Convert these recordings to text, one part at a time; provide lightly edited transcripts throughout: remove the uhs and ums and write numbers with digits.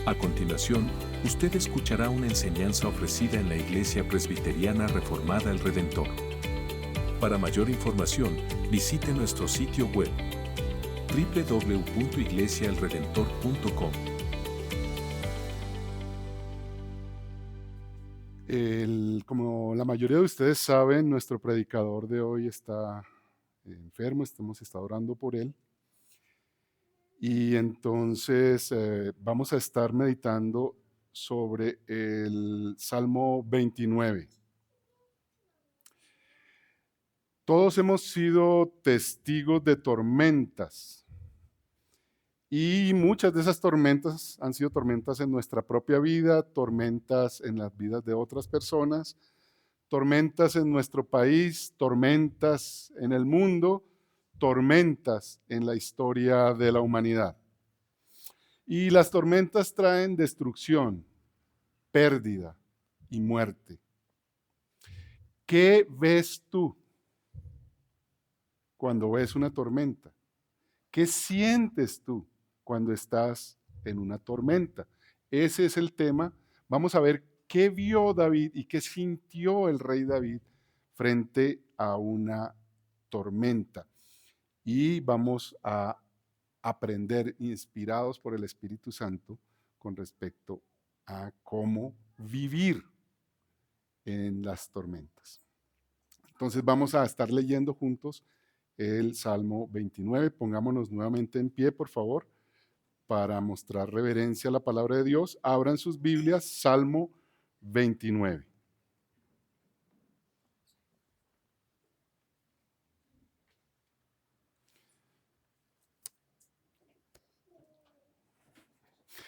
A continuación, usted escuchará una enseñanza ofrecida en la Iglesia Presbiteriana Reformada El Redentor. Para mayor información, visite nuestro sitio web www.iglesiaelredentor.com. Como la mayoría de ustedes saben, nuestro predicador de hoy está enfermo, hemos estado orando por él. Y entonces vamos a estar meditando sobre el Salmo 29. Todos hemos sido testigos de tormentas. Y muchas de esas tormentas han sido tormentas en nuestra propia vida, tormentas en las vidas de otras personas, tormentas en nuestro país, tormentas en el mundo, tormentas en la historia de la humanidad. Y las tormentas traen destrucción, pérdida y muerte. ¿Qué ves tú cuando ves una tormenta? ¿Qué sientes tú cuando estás en una tormenta? Ese es el tema. Vamos a ver qué vio David y qué sintió el rey David frente a una tormenta. Y vamos a aprender, inspirados por el Espíritu Santo, con respecto a cómo vivir en las tormentas. Entonces vamos a estar leyendo juntos el Salmo 29. Pongámonos nuevamente en pie, por favor, para mostrar reverencia a la palabra de Dios. Abran sus Biblias, Salmo 29.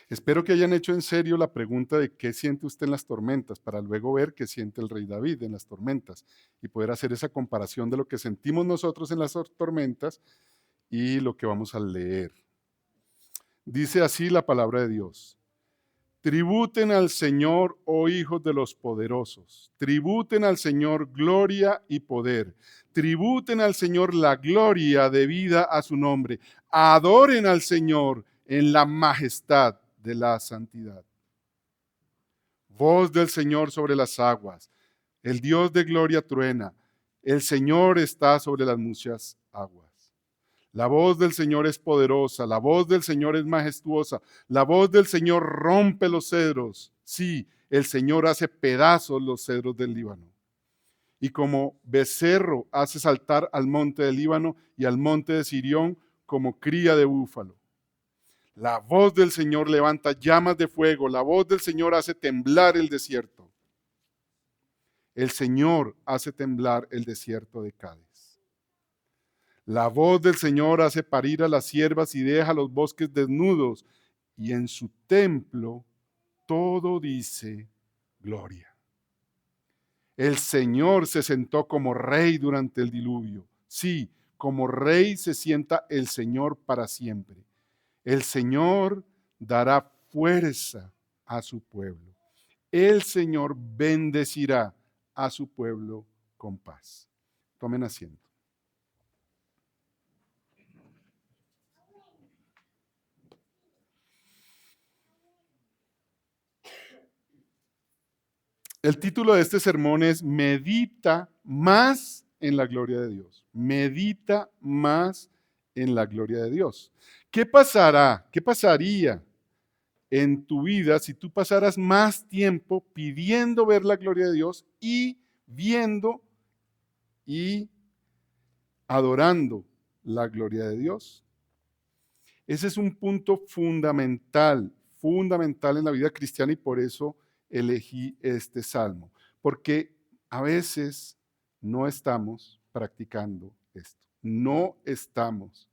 Espero que hayan hecho en serio la pregunta de qué siente usted en las tormentas, para luego ver qué siente el rey David en las tormentas y poder hacer esa comparación de lo que sentimos nosotros en las tormentas y lo que vamos a leer. Dice así la palabra de Dios: tributen al Señor, oh hijos de los poderosos, tributen al Señor gloria y poder, tributen al Señor la gloria debida a su nombre, adoren al Señor en la majestad de la santidad. Voz del Señor sobre las aguas, el Dios de gloria truena, el Señor está sobre las muchas aguas. La voz del Señor es poderosa, la voz del Señor es majestuosa, la voz del Señor rompe los cedros. Sí, el Señor hace pedazos los cedros del Líbano. Y como becerro hace saltar al monte del Líbano y al monte de Sirión como cría de búfalo. La voz del Señor levanta llamas de fuego, la voz del Señor hace temblar el desierto. El Señor hace temblar el desierto de Cádiz. La voz del Señor hace parir a las ciervas y deja los bosques desnudos, y en su templo todo dice gloria. El Señor se sentó como rey durante el diluvio. Sí, como rey se sienta el Señor para siempre. El Señor dará fuerza a su pueblo. El Señor bendecirá a su pueblo con paz. Tomen asiento. El título de este sermón es Medita más en la gloria de Dios. Medita más en la gloria de Dios. ¿Qué pasará? ¿Qué pasaría en tu vida si tú pasaras más tiempo pidiendo ver la gloria de Dios y viendo y adorando la gloria de Dios? Ese es un punto fundamental en la vida cristiana, y por eso elegí este salmo, porque a veces no estamos practicando esto, no estamos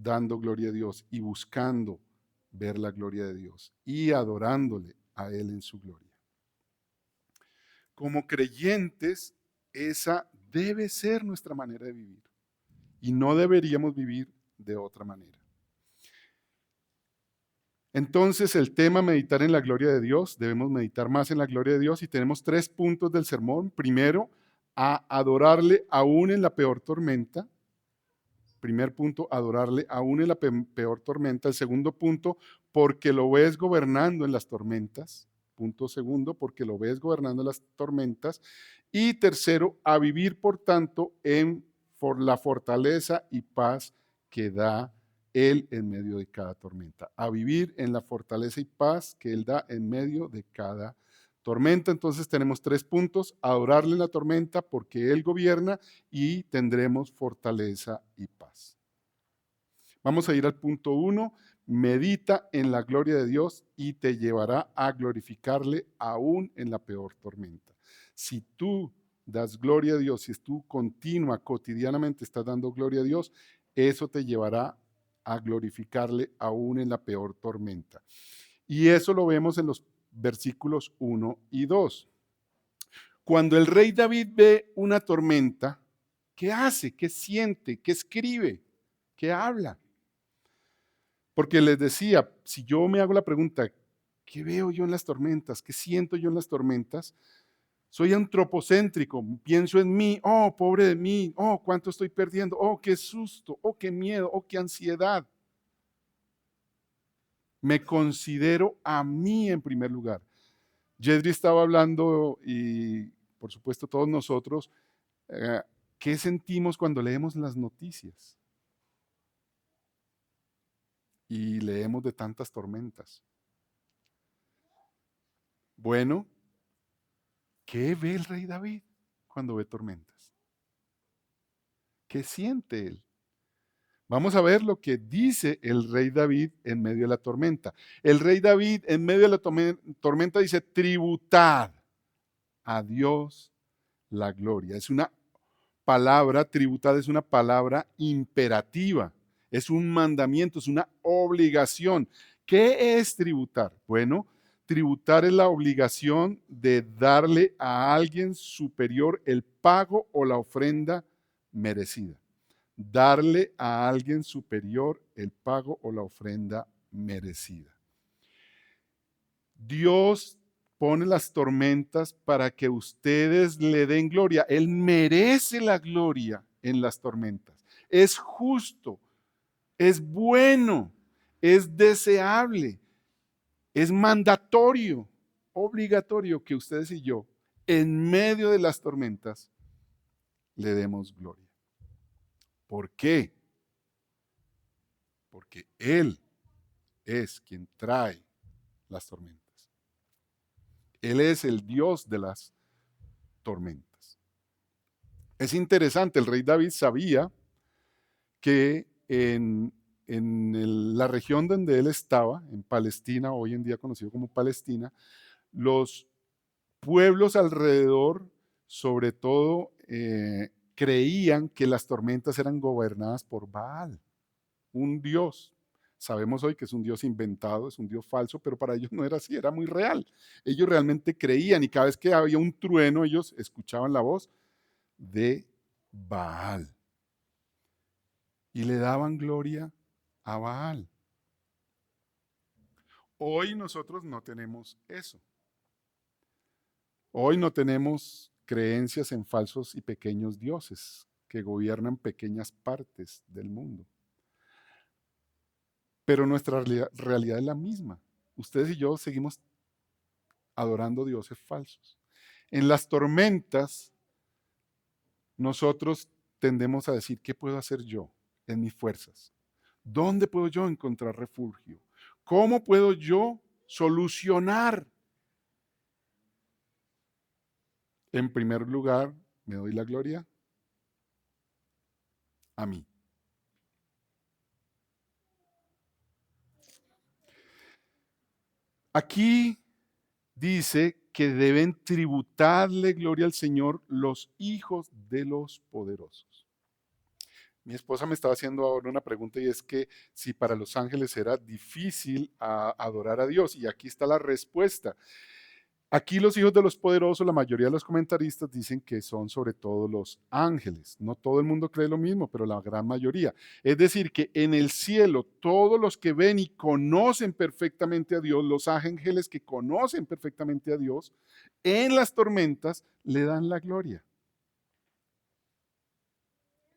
dando gloria a Dios y buscando ver la gloria de Dios y adorándole a Él en su gloria. Como creyentes, esa debe ser nuestra manera de vivir y no deberíamos vivir de otra manera. Entonces, el tema meditar en la gloria de Dios, debemos meditar más en la gloria de Dios, y tenemos 3 puntos del sermón. Primero, a adorarle aún en la peor tormenta. primer punto, adorarle aún en la peor tormenta. El segundo punto, porque lo ves gobernando en las tormentas. Punto segundo, porque lo ves gobernando en las tormentas. Y tercero, a vivir, por tanto, por la fortaleza y paz que da Él en medio de cada tormenta. A vivir en la fortaleza y paz que Él da en medio de cada tormenta. Entonces tenemos 3 puntos: adorarle en la tormenta porque Él gobierna, y tendremos fortaleza y paz. Vamos a ir al punto 1. Medita en la gloria de Dios y te llevará a glorificarle aún en la peor tormenta. Si tú das gloria a Dios, si tú cotidianamente estás dando gloria a Dios, eso te llevará a glorificarle aún en la peor tormenta. Y eso lo vemos en los versículos 1 y 2. Cuando el rey David ve una tormenta, ¿qué hace? ¿Qué siente? ¿Qué escribe? ¿Qué habla? Porque les decía, si yo me hago la pregunta, ¿qué veo yo en las tormentas? ¿Qué siento yo en las tormentas? Soy antropocéntrico, pienso en mí, oh, pobre de mí, oh, cuánto estoy perdiendo, oh, qué susto, oh, qué miedo, oh, qué ansiedad. Me considero a mí en primer lugar. Jedri estaba hablando, y por supuesto todos nosotros, ¿qué sentimos cuando leemos las noticias? Y leemos de tantas tormentas. Bueno, ¿qué ve el rey David cuando ve tormentas? ¿Qué siente él? Vamos a ver lo que dice el rey David en medio de la tormenta. El rey David en medio de la tormenta dice: tributad a Dios la gloria. Es una palabra, tributad es una palabra imperativa. Es un mandamiento, es una obligación. ¿Qué es tributar? Bueno, tributar es la obligación de darle a alguien superior el pago o la ofrenda merecida. Darle a alguien superior el pago o la ofrenda merecida. Dios pone las tormentas para que ustedes le den gloria. Él merece la gloria en las tormentas. Es justo, es bueno, es deseable, es mandatorio, obligatorio que ustedes y yo, en medio de las tormentas, le demos gloria. ¿Por qué? Porque Él es quien trae las tormentas. Él es el Dios de las tormentas. Es interesante, el rey David sabía que en la región donde él estaba, en Palestina, hoy en día conocido como Palestina, los pueblos alrededor, sobre todo, creían que las tormentas eran gobernadas por Baal, un dios. Sabemos hoy que es un dios inventado, es un dios falso, pero para ellos no era así, era muy real. Ellos realmente creían, y cada vez que había un trueno, ellos escuchaban la voz de Baal y le daban gloria a Baal. Hoy nosotros no tenemos eso. Hoy no tenemos creencias en falsos y pequeños dioses que gobiernan pequeñas partes del mundo. Pero nuestra realidad es la misma. Ustedes y yo seguimos adorando dioses falsos. En las tormentas, nosotros tendemos a decir: ¿qué puedo hacer yo en mis fuerzas? ¿Dónde puedo yo encontrar refugio? ¿Cómo puedo yo solucionar? En primer lugar, me doy la gloria a mí. Aquí dice que deben tributarle gloria al Señor los hijos de los poderosos. Mi esposa me estaba haciendo ahora una pregunta, y es que si para los ángeles era difícil adorar a Dios, y aquí está la respuesta. Aquí los hijos de los poderosos, la mayoría de los comentaristas dicen que son sobre todo los ángeles. No todo el mundo cree lo mismo, pero la gran mayoría. Es decir, que en el cielo todos los que ven y conocen perfectamente a Dios, los ángeles que conocen perfectamente a Dios, en las tormentas le dan la gloria.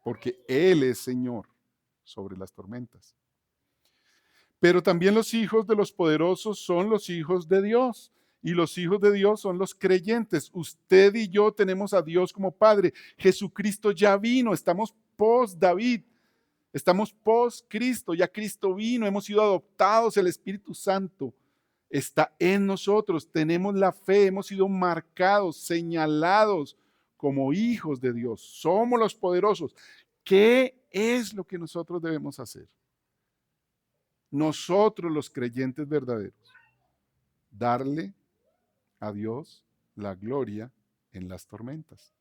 Porque Él es Señor. sobre las tormentas. Pero también los hijos de los poderosos son los hijos de Dios. Y los hijos de Dios son los creyentes. Usted y yo tenemos a Dios como Padre. Jesucristo ya vino. Estamos post David. Estamos post Cristo. Ya Cristo vino. Hemos sido adoptados. El Espíritu Santo está en nosotros. Tenemos la fe. Hemos sido marcados, señalados como hijos de Dios. Somos los poderosos. ¿Qué es lo que nosotros debemos hacer? Nosotros los creyentes verdaderos, darle a Dios la gloria en las tormentas.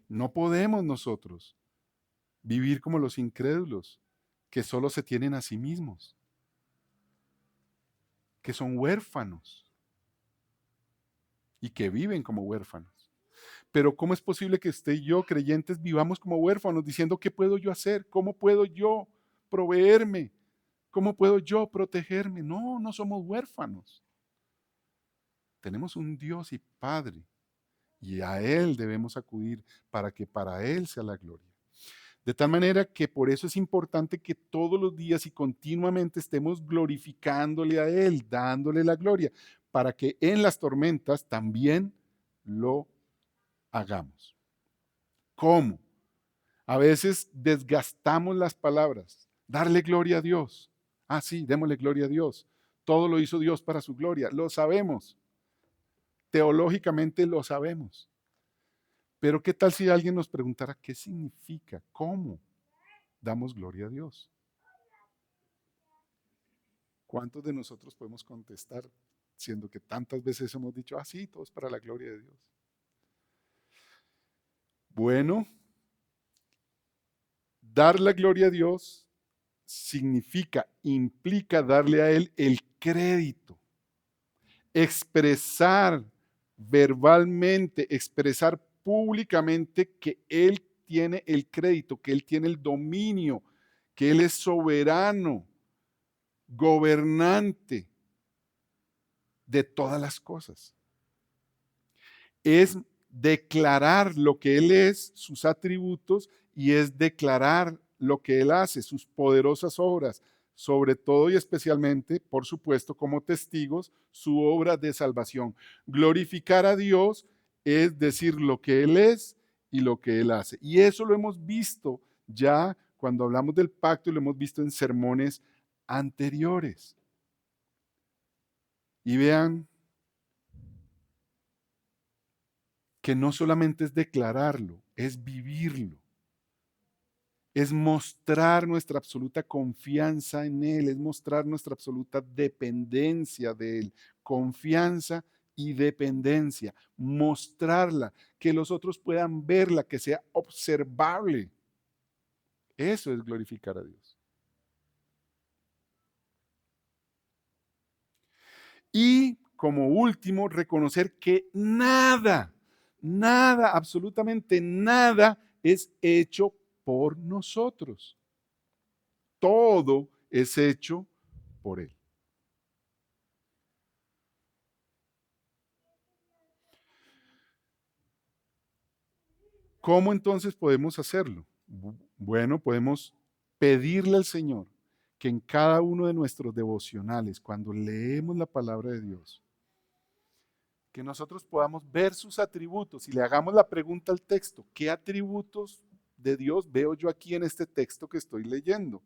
No podemos nosotros vivir como los incrédulos, que solo se tienen a sí mismos, que son huérfanos y que viven como huérfanos. Pero ¿cómo es posible que usted y yo, creyentes, vivamos como huérfanos diciendo qué puedo yo hacer? ¿Cómo puedo yo proveerme? ¿Cómo puedo yo protegerme? No, no somos huérfanos. Tenemos un Dios y Padre y a Él debemos acudir para que para Él sea la gloria. De tal manera que por eso es importante que todos los días y continuamente estemos glorificándole a Él, dándole la gloria, para que en las tormentas también lo hagamos. ¿Cómo? A veces desgastamos las palabras. Darle gloria a Dios. Ah, sí, démosle gloria a Dios. Todo lo hizo Dios para su gloria. Lo sabemos. Teológicamente lo sabemos. Pero ¿qué tal si alguien nos preguntara qué significa? ¿Cómo damos gloria a Dios? ¿Cuántos de nosotros podemos contestar, siendo que tantas veces hemos dicho, ah, sí, todo es para la gloria de Dios? Bueno, dar la gloria a Dios implica darle a Él el crédito, expresar verbalmente, expresar públicamente que Él tiene el crédito, que Él tiene el dominio, que Él es soberano, gobernante de todas las cosas. Es declarar lo que Él es, sus atributos, y es declarar lo que Él hace, sus poderosas obras, sobre todo y especialmente, por supuesto, como testigos, su obra de salvación. Glorificar a Dios es decir lo que Él es y lo que Él hace. Y eso lo hemos visto ya cuando hablamos del pacto, lo hemos visto en sermones anteriores. Y vean que no solamente es declararlo, es vivirlo. Es mostrar nuestra absoluta confianza en Él, es mostrar nuestra absoluta dependencia de Él. Confianza y dependencia. Mostrarla, que los otros puedan verla, que sea observable. Eso es glorificar a Dios. Y como último, reconocer que nada, absolutamente nada es hecho por nosotros. Todo es hecho por Él. ¿Cómo entonces podemos hacerlo? Bueno, podemos pedirle al Señor que en cada uno de nuestros devocionales, cuando leemos la palabra de Dios, que nosotros podamos ver sus atributos y le hagamos la pregunta al texto, ¿qué atributos de Dios veo yo aquí en este texto que estoy leyendo?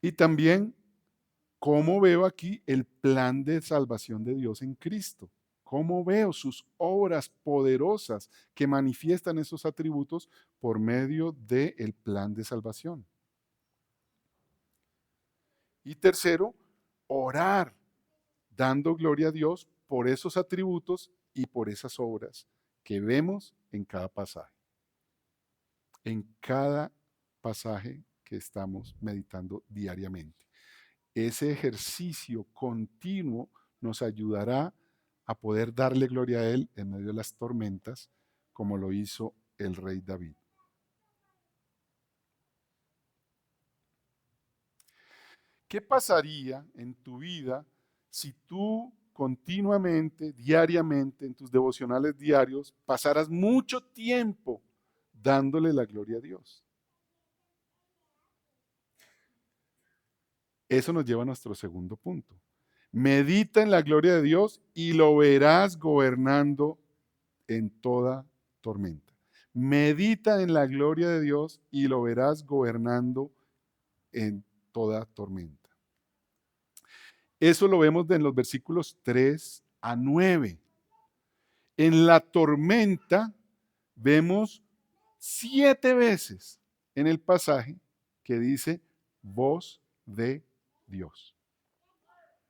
Y también, ¿cómo veo aquí el plan de salvación de Dios en Cristo? ¿Cómo veo sus obras poderosas que manifiestan esos atributos por medio del plan de salvación? Y tercero, orar, dando gloria a Dios por esos atributos y por esas obras que vemos en cada pasaje. En cada pasaje que estamos meditando diariamente. Ese ejercicio continuo nos ayudará a poder darle gloria a Él en medio de las tormentas, como lo hizo el rey David. ¿Qué pasaría en tu vida si tú continuamente, diariamente, en tus devocionales diarios, pasaras mucho tiempo dándole la gloria a Dios. Eso nos lleva a nuestro segundo punto. Medita en la gloria de Dios y lo verás gobernando en toda tormenta. Medita en la gloria de Dios y lo verás gobernando en toda tormenta. Eso lo vemos en los versículos 3 a 9. En la tormenta vemos 7 veces en el pasaje que dice voz de Dios.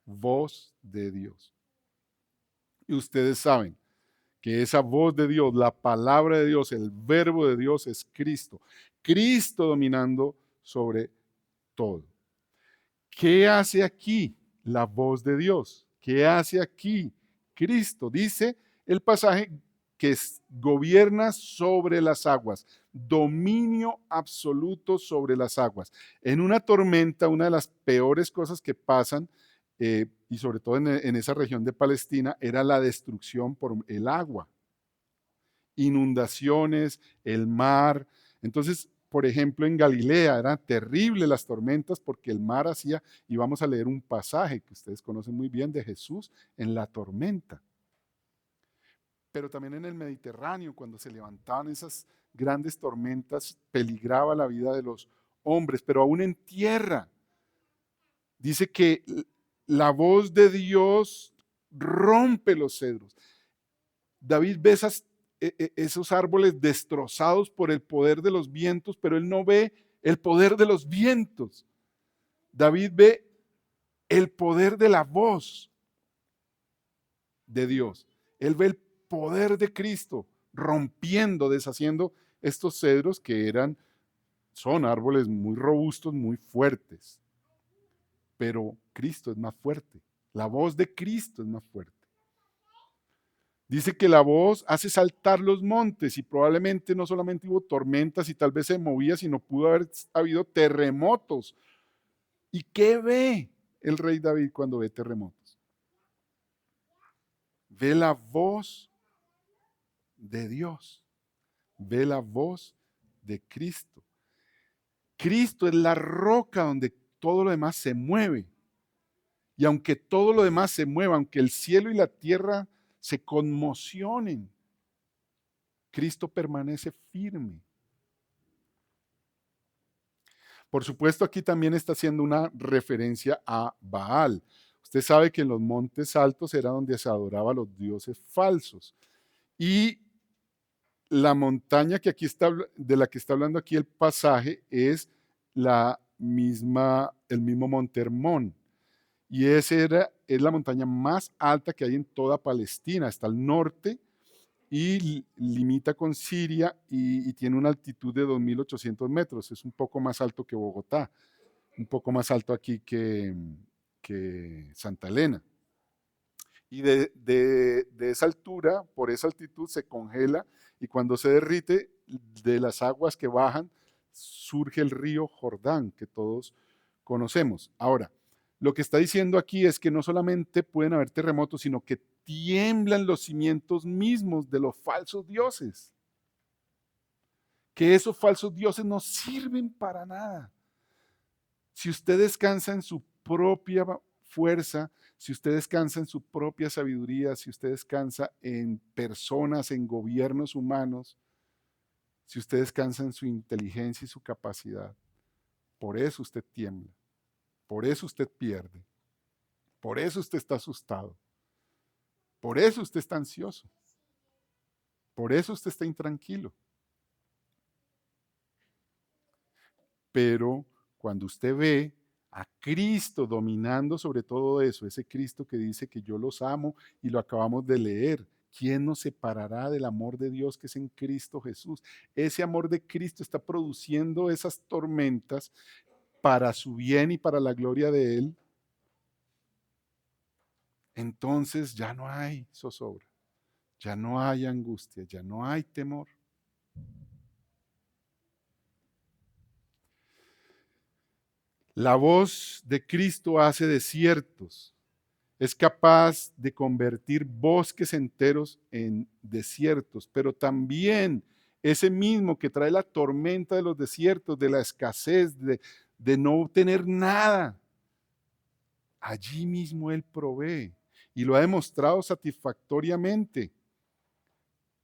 Voz de Dios. Y ustedes saben que esa voz de Dios, la palabra de Dios, el verbo de Dios es Cristo. Cristo dominando sobre todo. ¿Qué hace aquí la voz de Dios? ¿Qué hace aquí Cristo? Dice el pasaje que gobierna sobre las aguas, dominio absoluto sobre las aguas. En una tormenta, una de las peores cosas que pasan, y sobre todo en esa región de Palestina, era la destrucción por el agua. Inundaciones, el mar. Entonces, por ejemplo, en Galilea eran terribles las tormentas porque el mar hacía, y vamos a leer un pasaje que ustedes conocen muy bien de Jesús en la tormenta. Pero también en el Mediterráneo, cuando se levantaban esas grandes tormentas, peligraba la vida de los hombres, pero aún en tierra. Dice que la voz de Dios rompe los cedros. David ve esos árboles destrozados por el poder de los vientos, pero él no ve el poder de los vientos. David ve el poder de la voz de Dios. Él ve el poder de Cristo rompiendo, deshaciendo estos cedros que son árboles muy robustos, muy fuertes. Pero Cristo es más fuerte. La voz de Cristo es más fuerte. Dice que la voz hace saltar los montes y probablemente no solamente hubo tormentas y tal vez se movía, sino pudo haber habido terremotos. ¿Y qué ve el rey David cuando ve terremotos? Ve la voz de Dios. Ve la voz de Cristo. Cristo es la roca donde todo lo demás se mueve. Y aunque todo lo demás se mueva, aunque el cielo y la tierra se conmocionen, Cristo permanece firme. Por supuesto, aquí también está haciendo una referencia a Baal. Usted sabe que en los montes altos era donde se adoraba a los dioses falsos. Y la montaña que aquí está, de la que está hablando aquí el pasaje es el mismo Monte Hermón. Y es la montaña más alta que hay en toda Palestina. Está al norte y limita con Siria y tiene una altitud de 2.800 metros. Es un poco más alto que Bogotá, un poco más alto aquí que Santa Elena. Y de esa altura, por esa altitud, se congela y cuando se derrite, de las aguas que bajan, surge el río Jordán, que todos conocemos. Ahora, lo que está diciendo aquí es que no solamente pueden haber terremotos, sino que tiemblan los cimientos mismos de los falsos dioses. Que esos falsos dioses no sirven para nada. Si usted descansa en su propia fuerza, si usted descansa en su propia sabiduría, si usted descansa en personas, en gobiernos humanos, si usted descansa en su inteligencia y su capacidad, por eso usted tiembla, por eso usted pierde, por eso usted está asustado, por eso usted está ansioso, por eso usted está intranquilo. Pero cuando usted ve a Cristo dominando sobre todo eso, ese Cristo que dice que yo los amo y lo acabamos de leer, ¿quién nos separará del amor de Dios que es en Cristo Jesús? Ese amor de Cristo está produciendo esas tormentas para su bien y para la gloria de Él. Entonces ya no hay zozobra, ya no hay angustia, ya no hay temor. La voz de Cristo hace desiertos Es capaz de convertir bosques enteros en desiertos, pero también ese mismo que trae la tormenta de los desiertos, de la escasez, de no tener nada. Allí mismo Él provee y lo ha demostrado satisfactoriamente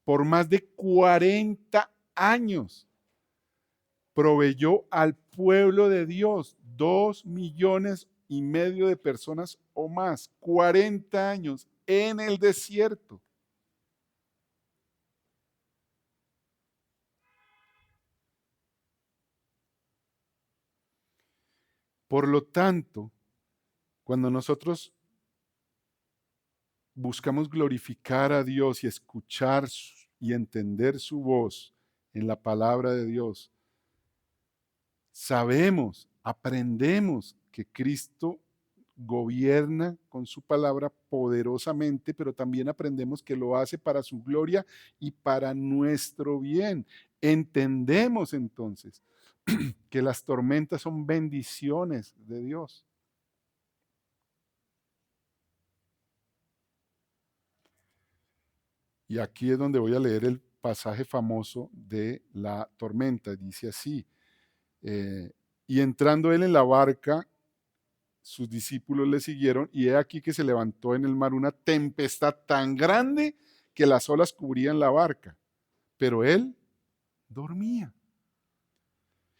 por más de 40 años. Proveyó al pueblo de Dios 2,5 millones de personas o más, 40 años en el desierto. Por lo tanto, cuando nosotros buscamos glorificar a Dios y escuchar y entender su voz en la palabra de Dios, sabemos, aprendemos que Cristo gobierna con su palabra poderosamente, pero también aprendemos que lo hace para su gloria y para nuestro bien. Entendemos entonces que las tormentas son bendiciones de Dios. Y aquí es donde voy a leer el pasaje famoso de la tormenta. Dice así, y entrando él en la barca, sus discípulos le siguieron, y he aquí que se levantó en el mar una tempestad tan grande que las olas cubrían la barca, pero él dormía.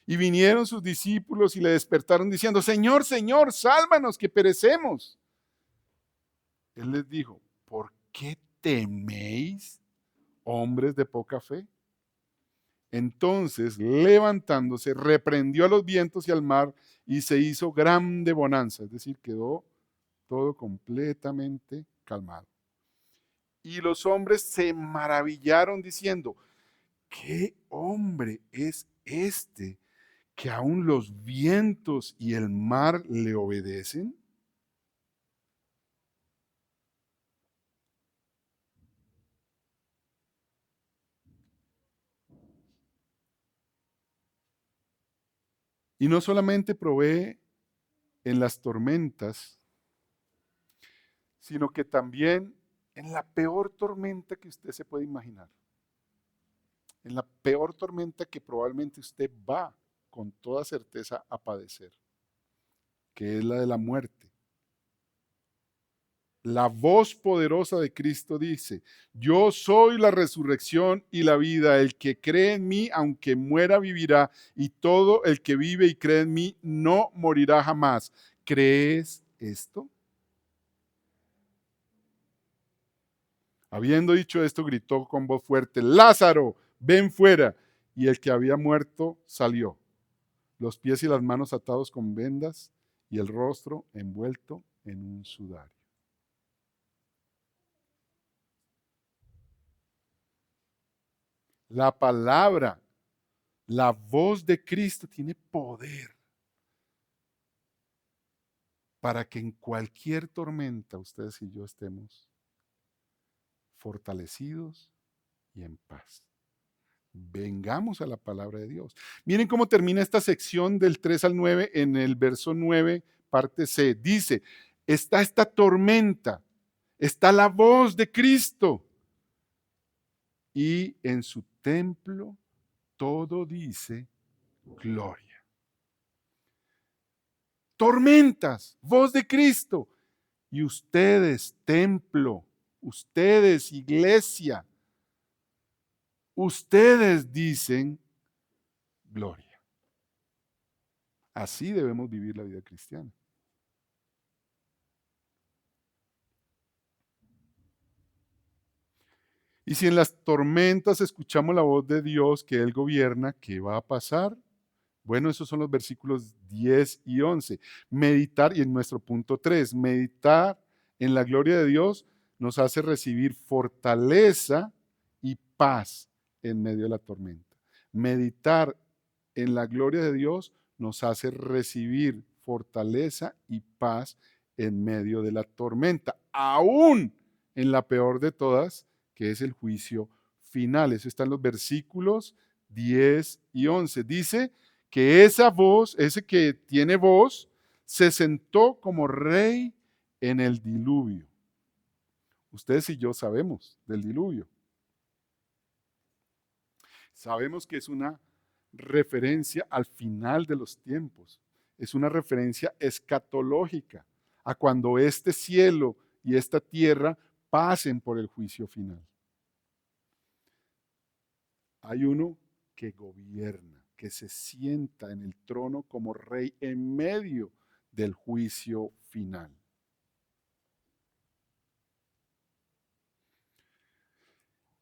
Y vinieron sus discípulos y le despertaron diciendo, Señor, Señor, sálvanos que perecemos. Él les dijo, ¿por qué teméis, hombres de poca fe? Entonces, levantándose, reprendió a los vientos y al mar y se hizo grande bonanza, es decir, quedó todo completamente calmado. Y los hombres se maravillaron diciendo, ¿qué hombre es este que aún los vientos y el mar le obedecen? Y no solamente provee en las tormentas, sino que también en la peor tormenta que usted se puede imaginar. En la peor tormenta que probablemente usted va con toda certeza a padecer, que es la de la muerte. La voz poderosa de Cristo dice, yo soy la resurrección y la vida, el que cree en mí, aunque muera, vivirá, y todo el que vive y cree en mí, no morirá jamás. ¿Crees esto? Habiendo dicho esto, gritó con voz fuerte, Lázaro, ven fuera. Y el que había muerto salió, los pies y las manos atados con vendas y el rostro envuelto en un sudario. La palabra, la voz de Cristo tiene poder para que en cualquier tormenta ustedes y yo estemos fortalecidos y en paz. Vengamos a la palabra de Dios. Miren cómo termina esta sección del 3 al 9 en el verso 9, parte C. Dice, está esta tormenta, está la voz de Cristo y en su templo todo dice gloria. Tormentas, voz de Cristo. Y ustedes, templo, ustedes, iglesia, ustedes dicen gloria. Así debemos vivir la vida cristiana. Y si en las tormentas escuchamos la voz de Dios que Él gobierna, ¿qué va a pasar? Bueno, esos son los versículos 10 y 11. Meditar, y en nuestro punto 3, meditar en la gloria de Dios nos hace recibir fortaleza y paz en medio de la tormenta. Meditar en la gloria de Dios nos hace recibir fortaleza y paz en medio de la tormenta, aún en la peor de todas, que es el juicio final. Eso está en los versículos 10 y 11. Dice que esa voz, ese que tiene voz, se sentó como rey en el diluvio. Ustedes y yo sabemos del diluvio. Sabemos que es una referencia al final de los tiempos. Es una referencia escatológica a cuando este cielo y esta tierra pasen por el juicio final. Hay uno que gobierna, que se sienta en el trono como rey en medio del juicio final.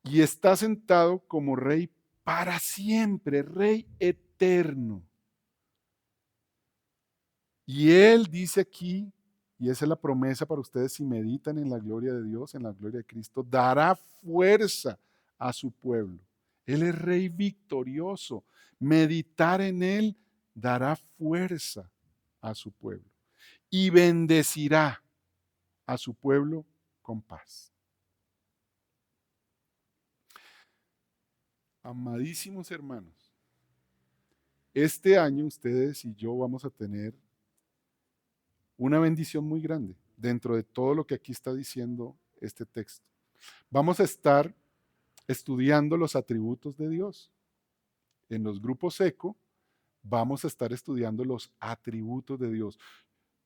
Y está sentado como rey para siempre, rey eterno. Y él dice aquí, y esa es la promesa para ustedes si meditan en la gloria de Dios, en la gloria de Cristo, dará fuerza a su pueblo. Él es rey victorioso. Meditar en él dará fuerza a su pueblo. Y bendecirá a su pueblo con paz. Amadísimos hermanos, este año ustedes y yo vamos a tener una bendición muy grande dentro de todo lo que aquí está diciendo este texto. Vamos a estar estudiando los atributos de Dios. En los grupos ECO vamos a estar estudiando los atributos de Dios.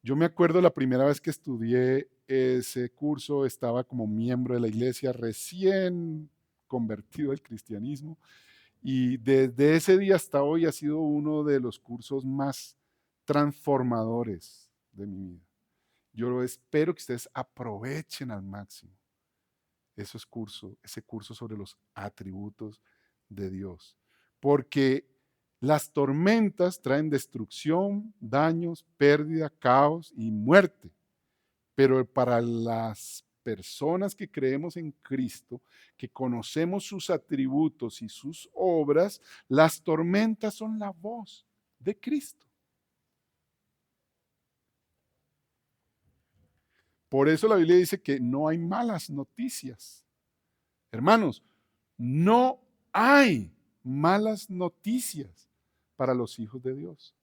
Yo me acuerdo la primera vez que estudié ese curso, estaba como miembro de la iglesia, recién convertido al cristianismo, y desde ese día hasta hoy ha sido uno de los cursos más transformadores de mi vida. Yo espero que ustedes aprovechen al máximo ese curso sobre los atributos de Dios. Porque las tormentas traen destrucción, daños, pérdida, caos y muerte. Pero para las personas que creemos en Cristo, que conocemos sus atributos y sus obras, las tormentas son la voz de Cristo. Por eso la Biblia dice que no hay malas noticias. Hermanos, no hay malas noticias para los hijos de Dios.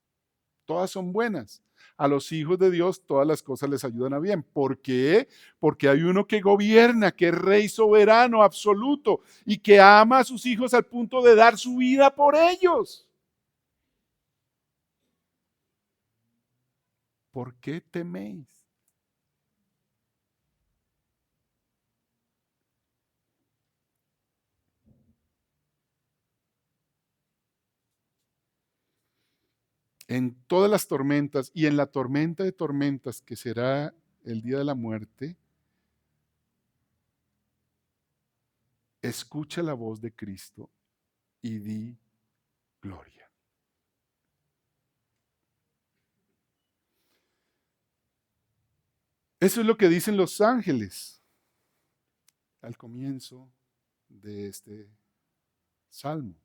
Todas son buenas. A los hijos de Dios todas las cosas les ayudan a bien. ¿Por qué? Porque hay uno que gobierna, que es rey soberano absoluto y que ama a sus hijos al punto de dar su vida por ellos. ¿Por qué teméis? En todas las tormentas y en la tormenta de tormentas que será el día de la muerte, escucha la voz de Cristo y di gloria. Eso es lo que dicen los ángeles al comienzo de este salmo.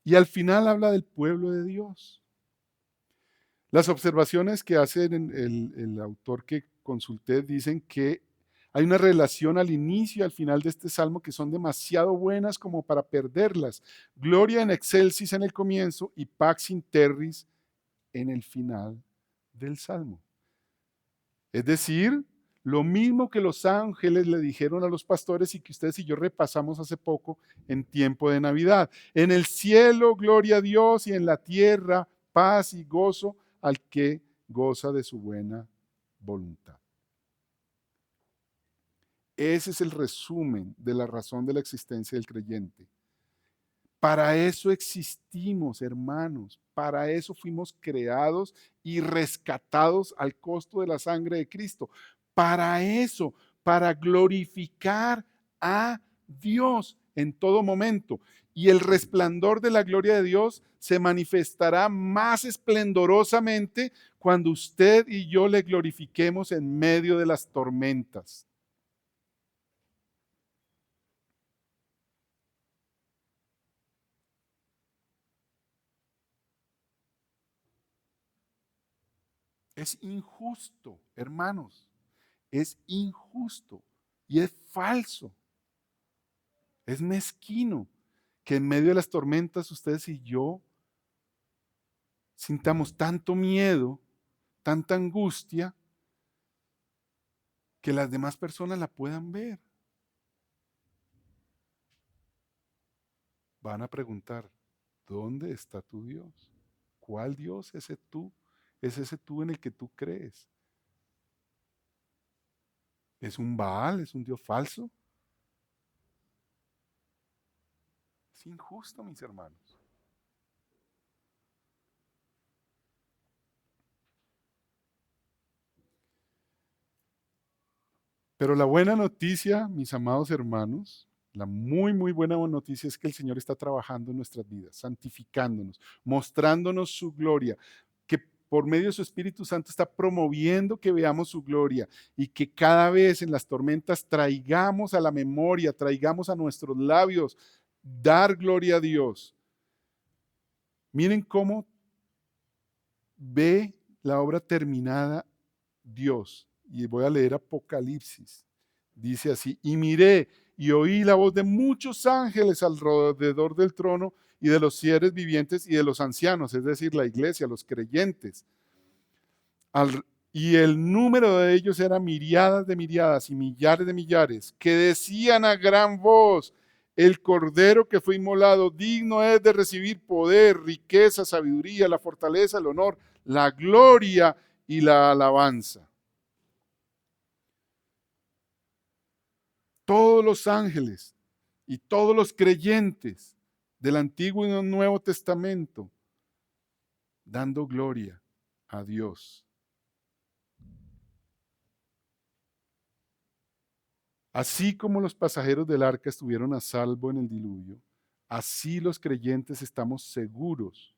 Y al final habla del pueblo de Dios. Las observaciones que hace el autor que consulté dicen que hay una relación al inicio y al final de este salmo que son demasiado buenas como para perderlas. Gloria en excelsis en el comienzo y pax in terris en el final del salmo. Es decir, lo mismo que los ángeles le dijeron a los pastores y que ustedes y yo repasamos hace poco en tiempo de Navidad. En el cielo, gloria a Dios, y en la tierra, paz y gozo al que goza de su buena voluntad. Ese es el resumen de la razón de la existencia del creyente. Para eso existimos, hermanos. Para eso fuimos creados y rescatados al costo de la sangre de Cristo. Para eso, para glorificar a Dios en todo momento. Y el resplandor de la gloria de Dios se manifestará más esplendorosamente cuando usted y yo le glorifiquemos en medio de las tormentas. Es injusto, hermanos. Es injusto y es falso. Es mezquino que en medio de las tormentas ustedes y yo sintamos tanto miedo, tanta angustia que las demás personas la puedan ver. Van a preguntar, ¿dónde está tu Dios? ¿Cuál Dios es ese tú? ¿Es ese tú en el que tú crees? ¿Es un Baal? ¿Es un Dios falso? Es injusto, mis hermanos. Pero la buena noticia, mis amados hermanos, la muy, muy buena noticia es que el Señor está trabajando en nuestras vidas, santificándonos, mostrándonos su gloria, que por medio de su Espíritu Santo está promoviendo que veamos su gloria y que cada vez en las tormentas traigamos a la memoria, traigamos a nuestros labios, dar gloria a Dios. Miren cómo ve la obra terminada Dios. Y voy a leer Apocalipsis. Dice así, y miré y oí la voz de muchos ángeles alrededor del trono y de los seres vivientes y de los ancianos, es decir, la iglesia, los creyentes. Y el número de ellos era miríadas de miríadas y millares de millares, que decían a gran voz, el Cordero que fue inmolado, digno es de recibir poder, riqueza, sabiduría, la fortaleza, el honor, la gloria y la alabanza. Todos los ángeles y todos los creyentes del Antiguo y del Nuevo Testamento dando gloria a Dios. Así como los pasajeros del arca estuvieron a salvo en el diluvio, así los creyentes estamos seguros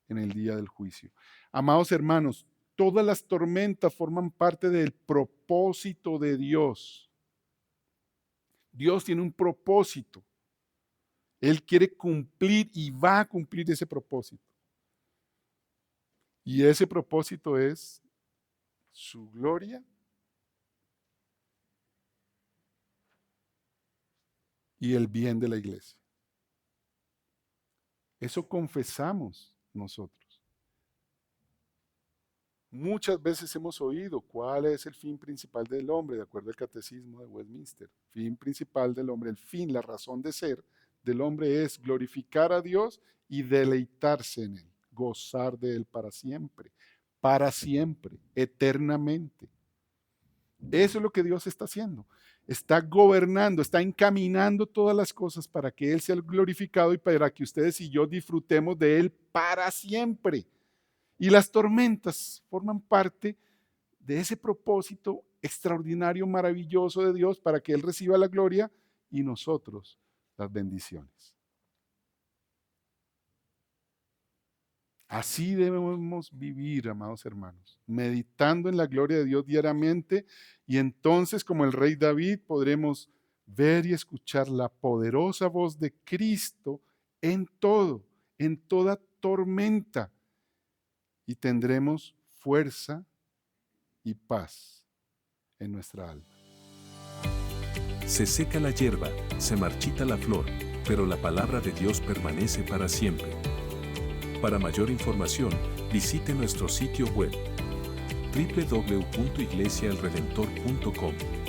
en el día del juicio. Amados hermanos, todas las tormentas forman parte del propósito de Dios. Dios tiene un propósito. Él quiere cumplir y va a cumplir ese propósito. Y ese propósito es su gloria y el bien de la iglesia. Eso confesamos nosotros. Muchas veces hemos oído cuál es el fin principal del hombre, de acuerdo al catecismo de Westminster. Fin principal del hombre, el fin, la razón de ser del hombre es glorificar a Dios y deleitarse en Él, gozar de Él para siempre, eternamente. Eso es lo que Dios está haciendo. Está gobernando, está encaminando todas las cosas para que Él sea glorificado y para que ustedes y yo disfrutemos de Él para siempre. Y las tormentas forman parte de ese propósito extraordinario, maravilloso de Dios para que Él reciba la gloria y nosotros las bendiciones. Así debemos vivir, amados hermanos, meditando en la gloria de Dios diariamente y entonces, como el rey David, podremos ver y escuchar la poderosa voz de Cristo en todo, en toda tormenta. Y tendremos fuerza y paz en nuestra alma. Se seca la hierba, se marchita la flor, pero la palabra de Dios permanece para siempre. Para mayor información, visite nuestro sitio web www.iglesiaelredentor.com.